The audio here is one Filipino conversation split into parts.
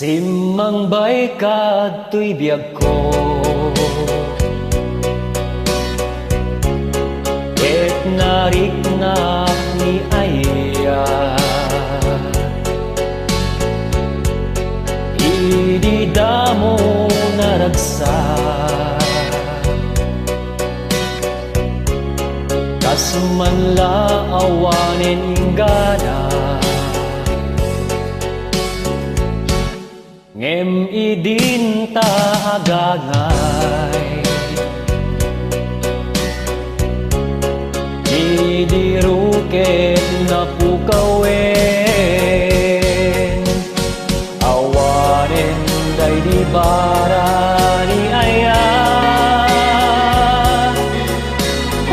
Simangbay kadtoy biyag ko, ket nariknak ni Aya. Idi damo naragsak, kas manla awanen inggana. Ngem idin ta agangay, di ruket na pukawen. Awanen day di bara ni Aya,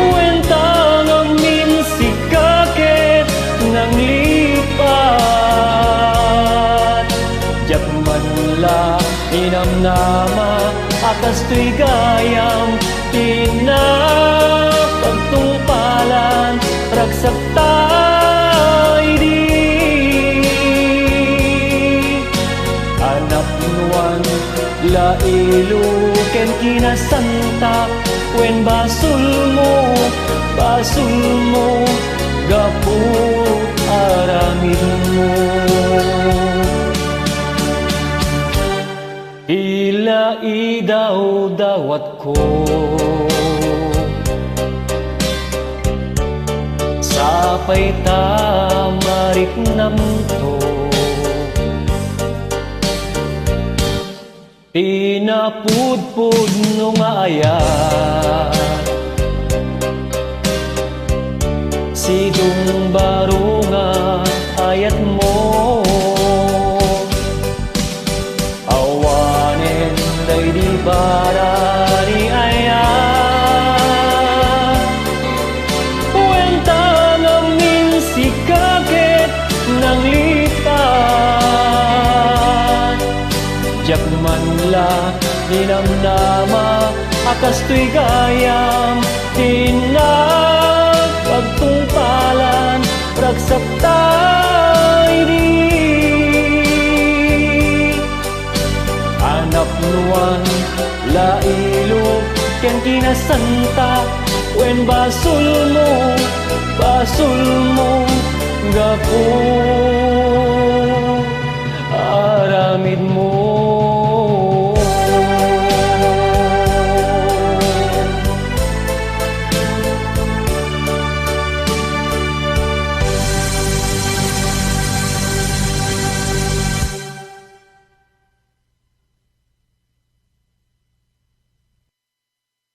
wentang ang minsikakit ng lipat. Jak manla inamnama akas tuy gayam, pinapagtungpalan ragsak tay di. Anak nuan lailuken kinasanta, wen basul mo gapu aramid mo. Ila idaw dawat ko, sapay tamarik namto. Pinapudpud nung Aya, sidong baro nga ayat mo. Awanen day di bara ni Aya, wentang ang minsikakit ng lipat. Jak manla ninamnama akas tuy gayam, tinapagtungpalan ragsak tay di. Anak nuan lailog ken kinasanta, wen basul mo gapu ara.